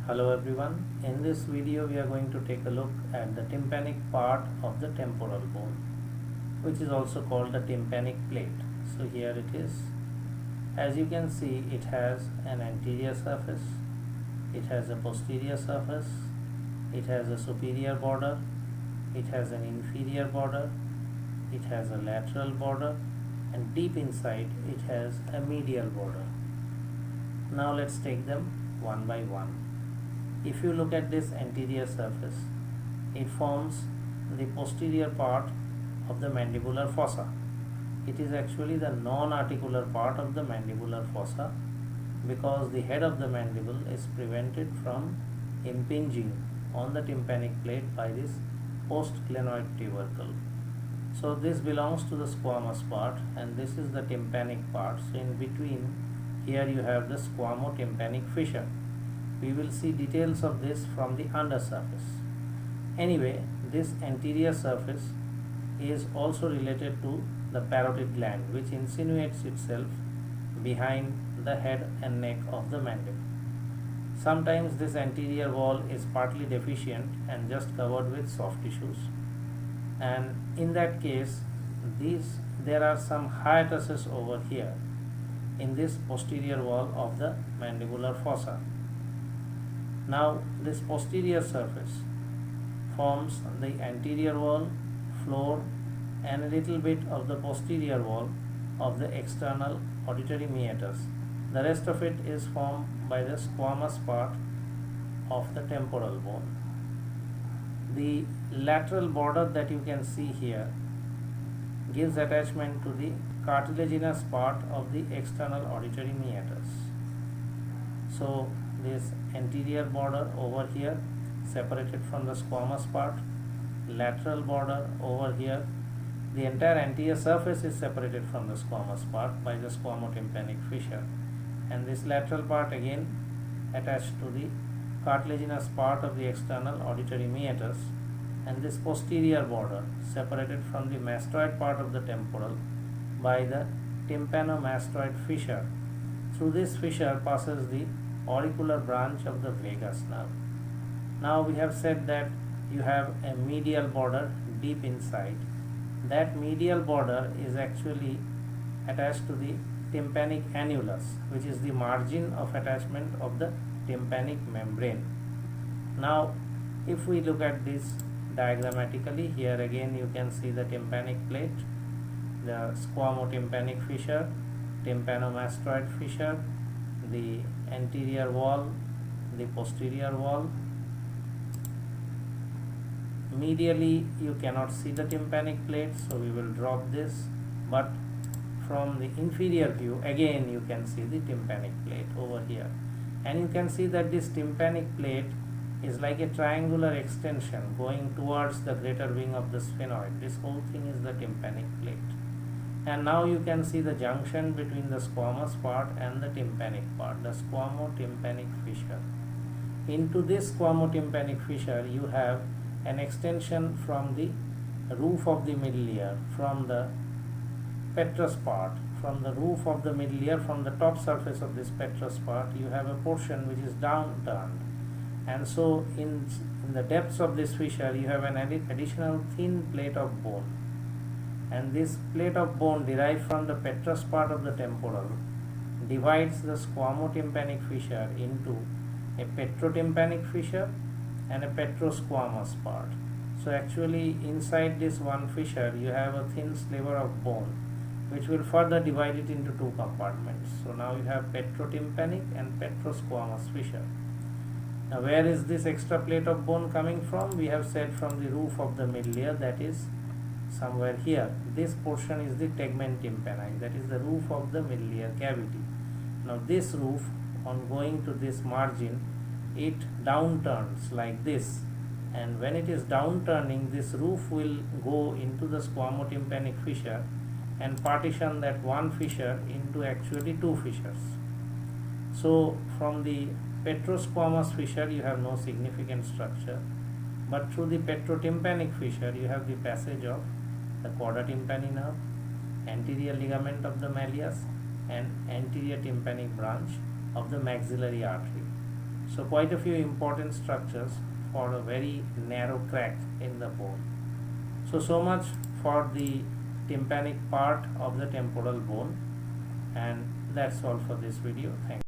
Hello everyone, in this video we are going to take a look at the tympanic part of the temporal bone, which is also called the tympanic plate. So here it is. As you can see, it has an anterior surface, it has a posterior surface, it has a superior border, it has an inferior border, it has a lateral border, and deep inside it has a medial border. Now let's take them one by one. If you look at this anterior surface, it forms the posterior part of the mandibular fossa. It is actually the non-articular part of the mandibular fossa because the head of the mandible is prevented from impinging on the tympanic plate by this postglenoid tubercle. So this belongs to the squamous part and this is the tympanic part. So in between here you have the squamotympanic fissure. We will see details of this from the undersurface. Anyway, this anterior surface is also related to the parotid gland, which insinuates itself behind the head and neck of the mandible. Sometimes this anterior wall is partly deficient and just covered with soft tissues, and in that case there are some hiatuses over here in this posterior wall of the mandibular fossa. Now this posterior surface forms the anterior wall, floor, and a little bit of the posterior wall of the external auditory meatus. The rest of it is formed by the squamous part of the temporal bone. The lateral border that you can see here gives attachment to the cartilaginous part of the external auditory meatus. So this anterior border over here separated from the squamous part, lateral border over here, the entire anterior surface is separated from the squamous part by the squamotympanic fissure, and this lateral part again attached to the cartilaginous part of the external auditory meatus, and this posterior border separated from the mastoid part of the temporal by the tympanomastoid fissure. Through this fissure passes the auricular branch of the vagus nerve. Now we have said that you have a medial border deep inside. That medial border is actually attached to the tympanic annulus, which is the margin of attachment of the tympanic membrane. Now if we look at this diagrammatically, here again you can see the tympanic plate, the squamotympanic fissure, tympanomastoid fissure, the anterior wall, the posterior wall. Medially you cannot see the tympanic plate, so we will drop this, but from the inferior view again you can see the tympanic plate over here, and you can see that this tympanic plate is like a triangular extension going towards the greater wing of the sphenoid. This whole thing is the tympanic plate. And now you can see the junction between the squamous part and the tympanic part, the squamotympanic fissure. Into this squamotympanic fissure you have an extension from the roof of the middle ear, from the petrous part, from the roof of the middle ear, from the top surface of this petrous part you have a portion which is downturned, and so in the depths of this fissure you have an additional thin plate of bone, and this plate of bone derived from the petrous part of the temporal divides the squamotympanic fissure into a petrotympanic fissure and a petrosquamous part. So actually inside this one fissure you have a thin sliver of bone which will further divide it into two compartments. So now you have petrotympanic and petrosquamous fissure. Now where is this extra plate of bone coming from? We have said from the roof of the middle ear, that is somewhere here. This portion is the tegmen tympani, that is the roof of the middle ear cavity. Now this roof, on going to this margin, it downturns like this, and when it is downturning, this roof will go into the squamotympanic fissure and partition that one fissure into actually two fissures. So from the petrosquamous fissure you have no significant structure, but through the petrotympanic fissure you have the passage of the chorda tympani nerve, anterior ligament of the malleus, and anterior tympanic branch of the maxillary artery. So quite a few important structures for a very narrow crack in the bone. So much for the tympanic part of the temporal bone, and that's all for this video. Thank you.